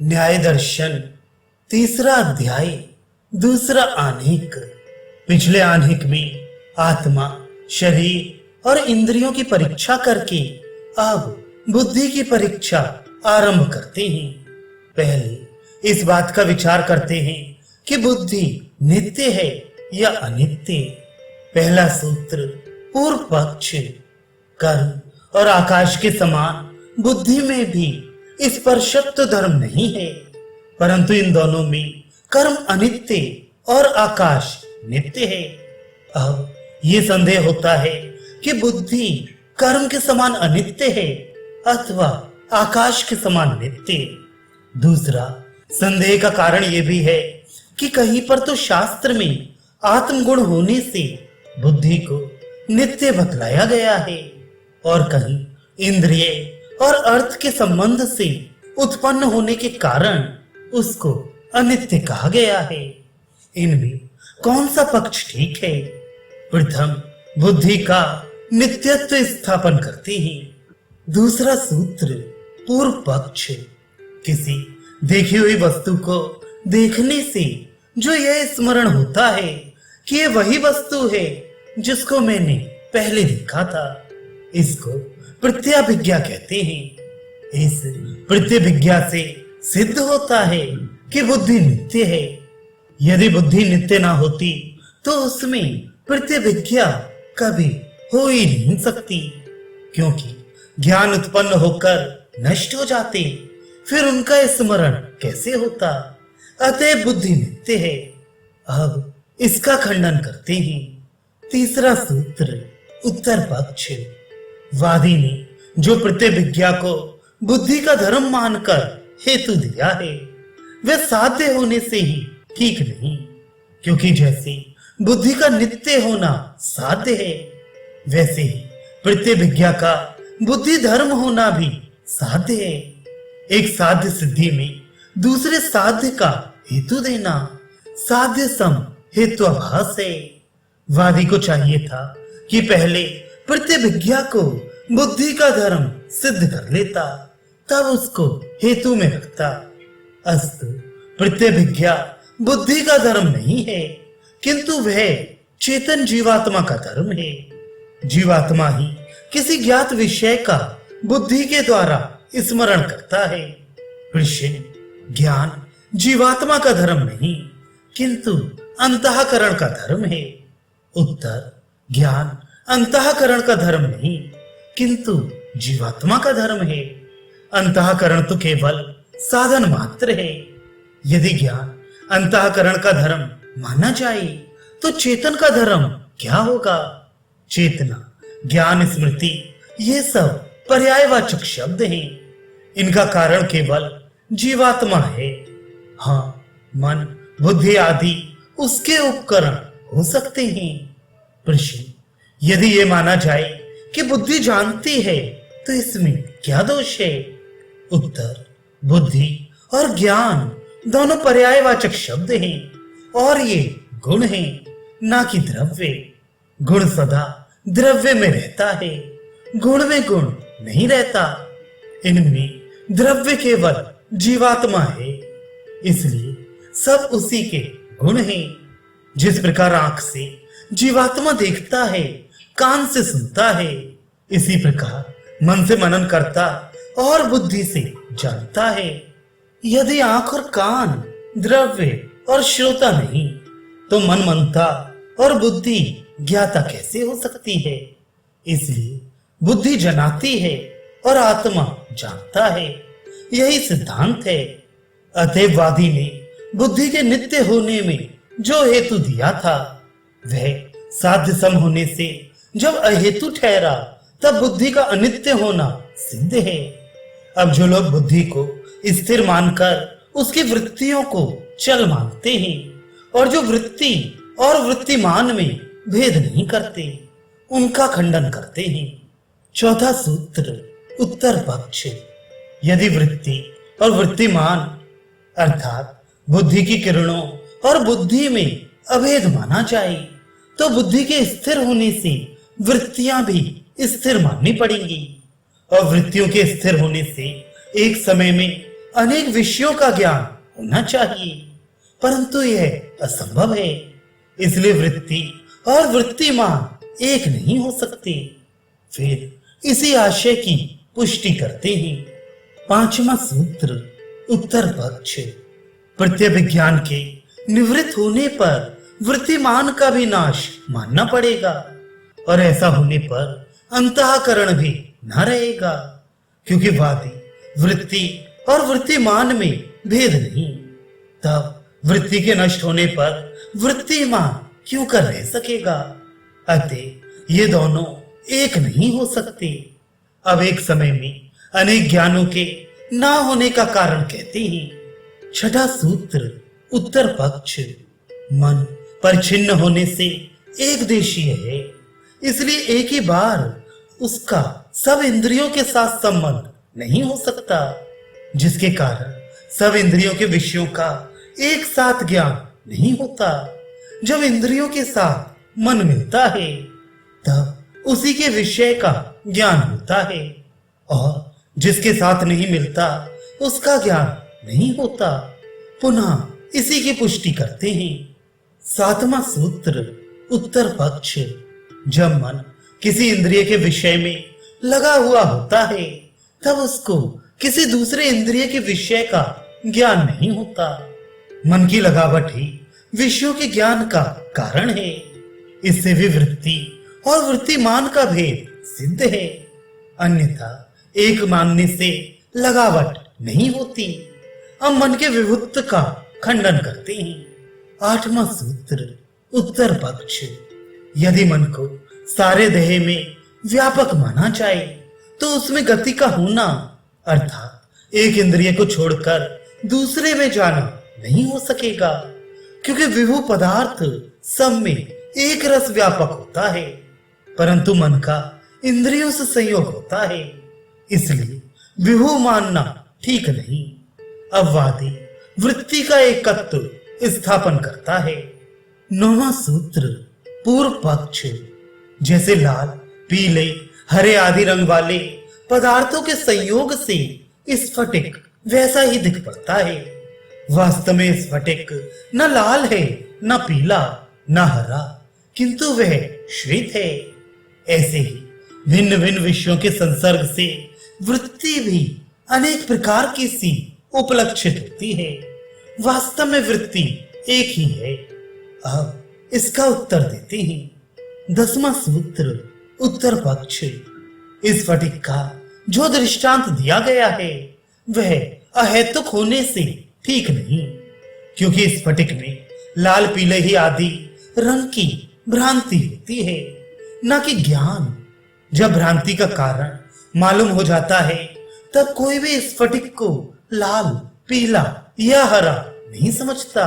न्याय दर्शन तीसरा अध्याय दूसरा आह्निक। पिछले आह्निक में आत्मा, शरीर और इंद्रियों की परीक्षा करके अब बुद्धि की परीक्षा आरंभ करते हैं। पहले इस बात का विचार करते हैं कि बुद्धि नित्य है या अनित्य। पहला सूत्र पूर्व पक्ष। कर्म और आकाश के समान बुद्धि में भी स्पर्शत्व धर्म नहीं है, परंतु इन दोनों में कर्म अनित्य और आकाश नित्य है। अब ये संदेह होता है कि बुद्धि कर्म के समान अनित्य है अथवा आकाश के समान नित्य। दूसरा संदेह का कारण यह भी है कि कहीं पर तो शास्त्र में आत्मगुण होने से बुद्धि को नित्य बतलाया गया है और कहीं इंद्रिय और अर्थ के संबंध से उत्पन्न होने के कारण उसको अनित्य कहा गया है। इनमें कौन सा पक्ष ठीक है? प्रथम बुद्धि का नित्यत्व स्थापन करते हैं। दूसरा सूत्र पूर्व पक्ष। किसी देखी हुई वस्तु को देखने से जो यह स्मरण होता है कि ये वही वस्तु है जिसको मैंने पहले देखा था, इसको प्रत्यभिज्ञा कहते हैं। इस प्रत्यभिज्ञा से सिद्ध होता है कि बुद्धि नित्य है। यदि बुद्धि नित्य ना होती तो उसमें प्रत्यभिज्ञा कभी हो ही नहीं सकती, क्योंकि ज्ञान उत्पन्न होकर नष्ट हो जाते, फिर उनका स्मरण कैसे होता? अतः बुद्धि नित्य है। अब इसका खंडन करते हैं। तीसरा सूत्र उत्तर पक्ष। वादी ने जो प्रत्यभिज्ञा को बुद्धि का धर्म मानकर हेतु दिया है वह साध्य होने से ही ठीक नहीं, क्योंकि जैसे बुद्धि का नित्य होना साध्य है, वैसे ही प्रत्यभिज्ञा का बुद्धि धर्म होना भी साध्य है। एक साध्य सिद्धि में दूसरे साध्य का हेतु देना साध्य सम हेत्वाभास है। वादी को चाहिए था कि पहले प्रत्यभिज्ञा को बुद्धि का धर्म सिद्ध कर लेता, तब उसको हेतु में रखता। अस्तु प्रत्यभिज्ञा बुद्धि का धर्म नहीं है, किंतु वह चेतन जीवात्मा का धर्म है। जीवात्मा ही किसी ज्ञात विषय का बुद्धि के द्वारा स्मरण करता है। प्रश्न: ज्ञान जीवात्मा का धर्म नहीं, किंतु अंतःकरण का धर्म है। उत्तर: ज्ञान अंतःकरण का धर्म नहीं, किंतु जीवात्मा का धर्म है। अंतःकरण तो केवल साधन मात्र है। यदि ज्ञान अंतःकरण का धर्म माना जाए तो चेतन का धर्म क्या होगा? चेतना, ज्ञान, स्मृति ये सब पर्यायवाचक शब्द हैं। इनका कारण केवल जीवात्मा है। हाँ, मन, बुद्धि आदि उसके उपकरण हो सकते हैं। प्रश्न: यदि ये माना जाए कि बुद्धि जानती है तो इसमें क्या दोष है? उत्तर: बुद्धि और ज्ञान दोनों पर्यायवाचक शब्द हैं और ये गुण हैं, ना कि द्रव्य। गुण सदा द्रव्य में रहता है, गुण में गुण नहीं रहता। इनमें द्रव्य केवल जीवात्मा है, इसलिए सब उसी के गुण हैं। जिस प्रकार आंख से जीवात्मा देखता है, कान से सुनता है, इसी प्रकार मन से मनन करता और बुद्धि से जानता है। यदि आंख और कान द्रव्य और श्रोता नहीं तो मन मनता और बुद्धि ज्ञाता कैसे हो सकती है? इसलिए बुद्धि जनाती है और आत्मा जानता है, यही सिद्धांत है। अतएव वादी ने बुद्धि के नित्य होने में जो हेतु दिया था वह साध्य सम होने से जब अहेतु ठहरा तब बुद्धि का अनित्य होना सिद्ध है। अब जो लोग बुद्धि को स्थिर मानकर उसकी वृत्तियों को चल मानते हैं और जो वृत्ति और वृत्तिमान में भेद नहीं करते, उनका खंडन करते हैं। चौथा सूत्र उत्तर पक्ष। यदि वृत्ति और वृत्तिमान अर्थात बुद्धि की किरणों और बुद्धि में अभेद माना जाए तो बुद्धि के स्थिर होने से वृत्तियां भी स्थिर माननी पड़ेंगी और वृत्तियों के स्थिर होने से एक समय में अनेक विषयों का ज्ञान होना चाहिए, परंतु यह असंभव है। इसलिए वृत्ति और वृत्तिमान एक नहीं हो सकते। फिर इसी आशय की पुष्टि करते हैं। पांचवा सूत्र, उत्तर पक्ष। प्रत्यय विज्ञान के निवृत्त होने पर वृत्तिमान का भी नाश मानना पड़ेगा, और ऐसा होने पर अंतःकरण भी न रहेगा, क्योंकि वादी वृत्ति और वृत्तिमान में भेद नहीं। तब वृत्ति के नष्ट होने पर वृत्तिमान क्यों कर रह सकेगा? अतः ये दोनों एक नहीं हो सकते। अब एक समय में अनेक ज्ञानों के ना होने का कारण कहते हैं। छठा सूत्र, उत्तर पक्ष। मन परिच्छिन्न होने से एक देशीय है, इसलिए एक ही बार उसका सब इंद्रियों के साथ संबंध नहीं हो सकता, जिसके कारण सब इंद्रियों के विषयों का एक साथ ज्ञान नहीं होता। जब इंद्रियों के साथ मन मिलता है तब उसी के विषय का ज्ञान होता है, और जिसके साथ नहीं मिलता उसका ज्ञान नहीं होता। पुनः इसी की पुष्टि करते हैं। सातवां सूत्र, उत्तर पक्ष। जब मन किसी इंद्रिय के विषय में लगा हुआ होता है तब उसको किसी दूसरे इंद्रिय के विषय का ज्ञान नहीं होता। मन की लगावट ही विषयों के ज्ञान का कारण है। इससे भी वृत्ति और वृत्तिमान का भेद सिद्ध है, अन्यथा एक मानने से लगावट नहीं होती। हम मन के विभुत्व का खंडन करते हैं। आठवां सूत्र, उत्तर पक्ष। यदि मन को सारे देह में व्यापक माना जाए तो उसमें गति का होना अर्थात एक इंद्रिय को छोड़कर दूसरे में जाना नहीं हो सकेगा, क्योंकि विभु पदार्थ सब में एक रस व्यापक होता है, परंतु मन का इंद्रियों से संयोग होता है, इसलिए विभु मानना ठीक नहीं। अब वादी वृत्ति का एकत्व स्थापन करता है। नौवां सूत्र, पूर्व पक्ष। जैसे लाल, पीले, हरे आदि रंग वाले पदार्थों के संयोग से स्फटिक वैसा ही दिख पड़ता है। वास्तव में स्फटिक न लाल है, न पीला, न हरा, किंतु वह श्वेत है। ऐसे ही भिन्न भिन्न विषयों के संसर्ग से वृत्ति भी अनेक प्रकार की सी उपलक्षित होती है। वास्तव में वृत्ति एक ही है। अब इसका उत्तर देते हैं। 10वां सूत्र, उत्तर पक्ष। इस स्फटिक का जो दृष्टांत दिया गया है वह अहेतुक होने से ठीक नहीं, क्योंकि इस स्फटिक में लाल, पीले ही आदि रंग की भ्रांति होती है, न कि ज्ञान। जब भ्रांति का कारण मालूम हो जाता है तब कोई भी स्फटिक को लाल, पीला या हरा नहीं समझता,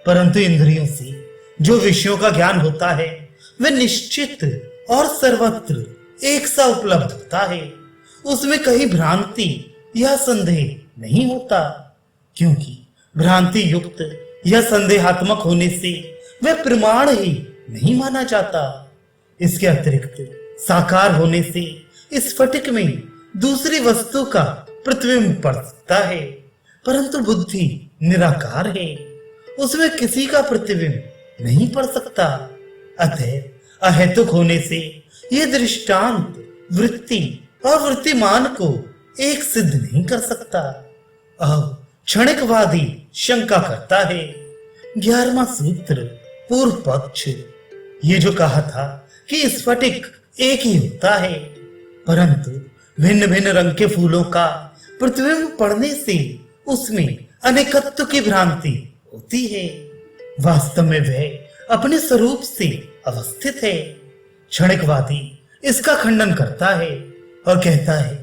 परंतु इंद्रियों से जो विषयों का ज्ञान होता है वह निश्चित और सर्वत्र एक सा उपलब्ध होता है। उसमें कहीं भ्रांति या संदेह नहीं होता, क्योंकि भ्रांति युक्त या संदेहात्मक होने से वह प्रमाण ही नहीं माना जाता। इसके अतिरिक्त साकार होने से इस स्फटिक में दूसरी वस्तु का प्रतिबिंब पड़ सकता है, परंतु बुद्धि निराकार है, उसमें किसी का प्रतिबिंब नहीं पड़ सकता। अतः अहेतुक होने से यह दृष्टांत वृत्ति और वृत्तिमान को एक सिद्ध नहीं कर सकता। अब क्षणिकवादी शंका करता है। 11वां सूत्र, पूर्व पक्ष। ये जो कहा था कि स्फटिक एक ही होता है, परंतु भिन्न भिन्न रंग के फूलों का प्रतिबिंब पड़ने से उसमें अनेकत्व की भ्रांति होती है। वास्तव में वह अपने स्वरूप से अवस्थित है। क्षणिकवादी इसका खंडन करता है और कहता है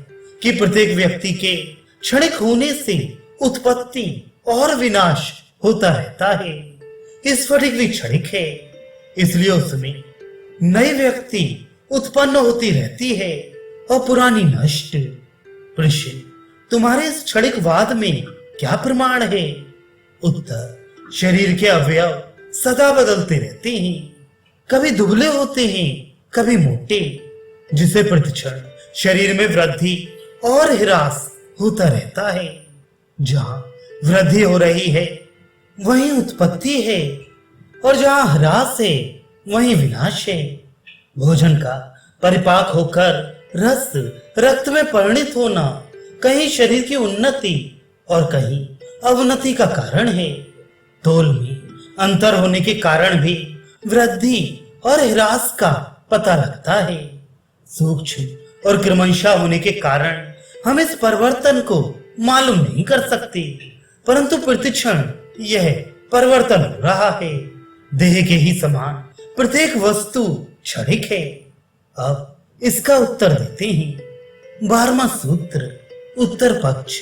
कि प्रत्येक व्यक्ति के क्षणिक होने से उत्पत्ति और विनाश होता रहता है। इस स्फटिक भी क्षणिक है, इसलिए उसमें नई व्यक्ति उत्पन्न होती रहती है और पुरानी नष्ट। प्रश्न, तुम्हारे इस क्षणिकवाद में क्या प्रमाण है? उत्तर, शरीर के अवयव सदा बदलते रहते हैं, कभी दुबले होते हैं, कभी मोटे, जिसे प्रतिक्षण शरीर में वृद्धि और ह्रास होता रहता है। जहां वृद्धि हो रही है वहीं उत्पत्ति है, और जहां ह्रास है वहीं विनाश है। भोजन का परिपाक होकर रस रक्त में परिणित होना कहीं शरीर की उन्नति और कहीं अवनति का कारण है। तोल में अंतर होने के कारण भी वृद्धि और ह्रास का पता लगता है। सूक्ष्म और क्रमशः होने के कारण हम इस परिवर्तन को मालूम नहीं कर सकते, परंतु प्रतिक्षण यह परिवर्तन हो रहा है। देह के ही समान प्रत्येक वस्तु क्षणिक है। अब इसका उत्तर देते हैं। 12वां सूत्र, उत्तर पक्ष।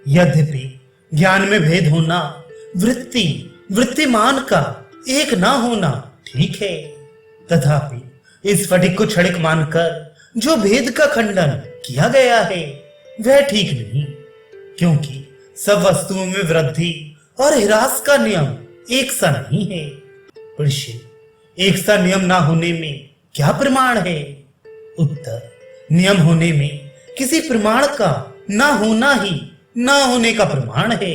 यद्यपि ज्ञान में भेद होना, वृत्ति वृत्तिमान का एक ना होना ठीक है, तथापि इस स्फटिक को क्षणिक मानकर जो भेद का खंडन किया गया है वह ठीक नहीं, क्योंकि सब वस्तुओं में वृद्धि और ह्रास का नियम एक सा नहीं है। ऋषि, एक सा नियम ना होने में क्या प्रमाण है? उत्तर, नियम होने में किसी प्रमाण का ना होना ही ना होने का प्रमाण है।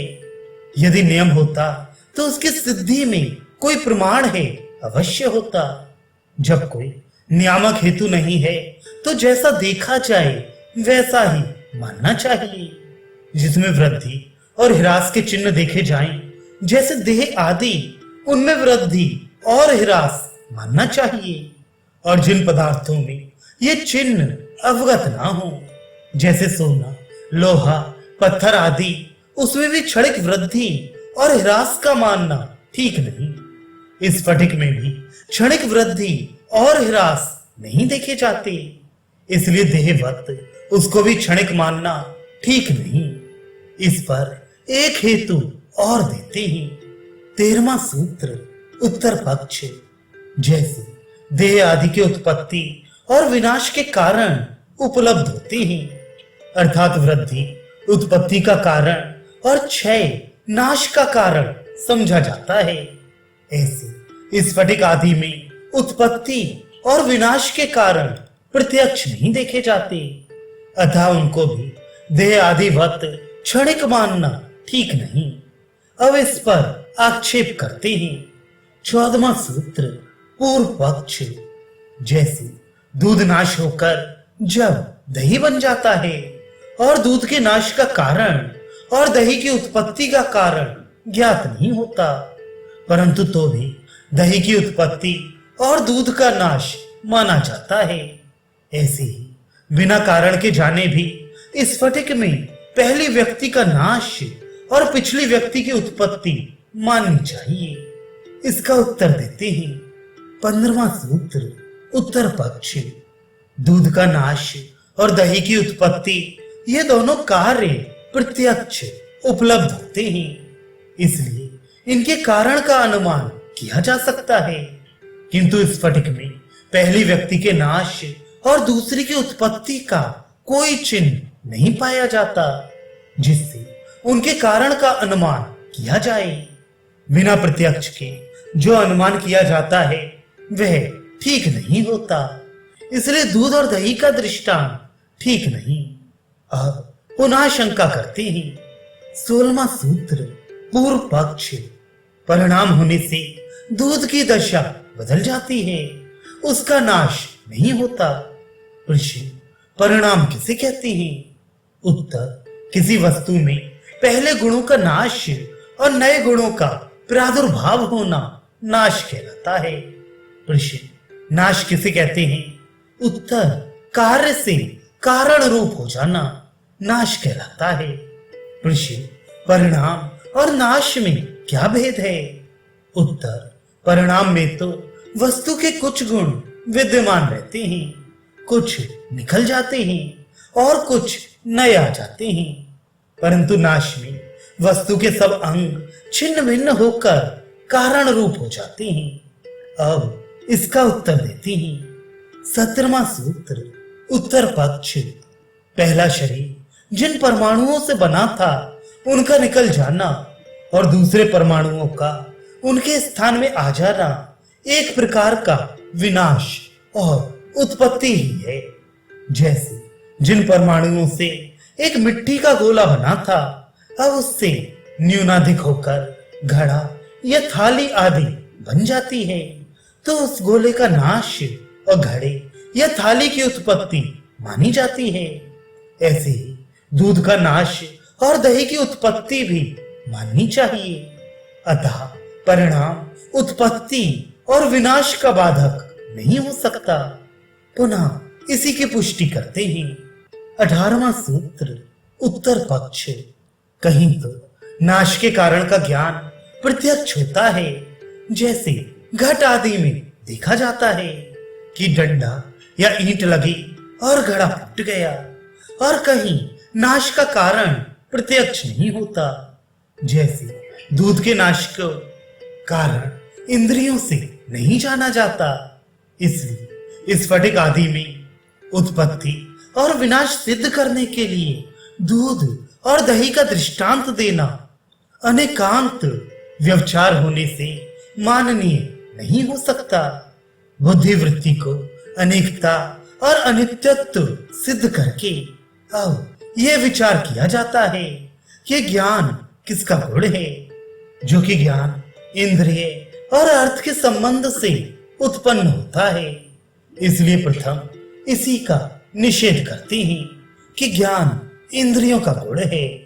यदि नियम होता तो उसकी सिद्धि में कोई प्रमाण है अवश्य होता। जब कोई नियामक हेतु नहीं है तो जैसा देखा जाए वैसा ही मानना चाहिए। जिसमें वृद्धि और ह्रास के चिन्ह देखे जाएं, जैसे देह आदि, उनमें वृद्धि और ह्रास मानना चाहिए। और जिन पदार्थों में ये चिन्ह अवगत ना हो, जैसे सोना, लोहा, पत्थर आदि, उसमें भी क्षणिक वृद्धि और ह्रास का मानना ठीक नहीं। इस स्फटिक में भी क्षणिक वृद्धि और ह्रास नहीं देखे जाते, इसलिए देहवत उसको भी क्षणिक मानना ठीक नहीं। इस पर एक हेतु और देते हैं। 13वां सूत्र, उत्तर पक्ष। जैसे देह आदि की उत्पत्ति और विनाश के कारण उपलब्ध होते हैं, अर्थात वृद्धि उत्पत्ति का कारण और क्षय नाश का कारण समझा जाता है, ऐसे इस स्फटिक आदि में उत्पत्ति और विनाश के कारण प्रत्यक्ष नहीं देखे जाते, अतः उनको भी देह आदिवत क्षणिक मानना ठीक नहीं। अब इस पर आक्षेप करते हैं। 14वां सूत्र, पूर्व पक्ष। जैसे दूध नाश होकर जब दही बन जाता है और दूध के नाश का कारण और दही की उत्पत्ति का कारण ज्ञात नहीं होता, परंतु तो भी दही की उत्पत्ति और दूध का नाश माना जाता है, ऐसे ही बिना कारण के जाने भी इस स्फटिक में पहली व्यक्ति का नाश और पिछली व्यक्ति की उत्पत्ति माननी चाहिए। इसका उत्तर देते हैं। 15वां सूत्र, उत्तर पक्ष। दूध का नाश और दही की उत्पत्ति ये दोनों कार्य प्रत्यक्ष उपलब्ध होते हैं, इसलिए इनके कारण का अनुमान किया जा सकता है। किंतु इस स्फटिक में पहली व्यक्ति के नाश और दूसरी की उत्पत्ति का कोई चिन्ह नहीं पाया जाता, जिससे उनके कारण का अनुमान किया जाए। बिना प्रत्यक्ष के जो अनुमान किया जाता है वह ठीक नहीं होता, इसलिए दूध और दही का दृष्टांत ठीक नहीं। अब पुनः शंका करते हैं। 16वां सूत्र, पूर्व पक्ष। परिणाम होने से दूध की दशा बदल जाती है, उसका नाश नहीं होता। ऋषि, परिणाम किसे कहते हैं? उत्तर, किसी वस्तु में पहले गुणों का नाश और नए गुणों का प्रादुर्भाव होना नाश कहलाता है। ऋषि, नाश किसे कहते हैं? उत्तर, कार्य से कारण रूप हो जाना नाश कहलाता है। ऋषि, परिणाम और नाश में क्या भेद है? उत्तर, परिणाम में तो वस्तु के कुछ गुण विद्यमान रहते हैं, कुछ निकल जाते हैं और कुछ नए आ जाते हैं, परंतु नाश में वस्तु के सब अंग छिन्न भिन्न होकर कारण रूप हो जाते हैं। अब इसका उत्तर देते हैं। 17वां सूत्र, उत्तर पक्ष। पहला शरीर जिन परमाणुओं से बना था उनका निकल जाना और दूसरे परमाणुओं का उनके स्थान में आ जाना एक प्रकार का विनाश और उत्पत्ति ही है। जैसे जिन परमाणुओं से एक मिट्टी का गोला बना था, अब उससे न्यूनाधिक होकर घड़ा या थाली आदि बन जाती है, तो उस गोले का नाश और घड़े या थाली की उत्पत्ति मानी जाती है। ऐसे ही दूध का नाश और दही की उत्पत्ति भी माननी चाहिए। अतः परिणाम उत्पत्ति और विनाश का बाधक नहीं हो सकता। पुनः इसी की पुष्टि करते हैं 18वां सूत्र उत्तर पक्ष। कहीं तो नाश के कारण का ज्ञान प्रत्यक्ष होता है, जैसे घट आदि में देखा जाता है कि डंडा या ईंट लगी और घड़ा फूट गया, और कहीं नाश का कारण प्रत्यक्ष नहीं होता, जैसे दूध के नाश का कारण इंद्रियों से नहीं जाना जाता। इसलिए इस स्फटिक आदि में उत्पत्ति और विनाश सिद्ध करने के लिए दूध और दही का दृष्टांत देना अनेकांत व्यवचार होने से माननीय नहीं हो सकता। बुद्धिवृत्ति को अनेकता और अनित्यत्व सिद्ध करके अब यह विचार किया जाता है कि ज्ञान किसका गुण है, जो कि ज्ञान इंद्रिय और अर्थ के संबंध से उत्पन्न होता है। इसलिए प्रथम इसी का निषेध करते हैं कि ज्ञान इंद्रियों का गुण है।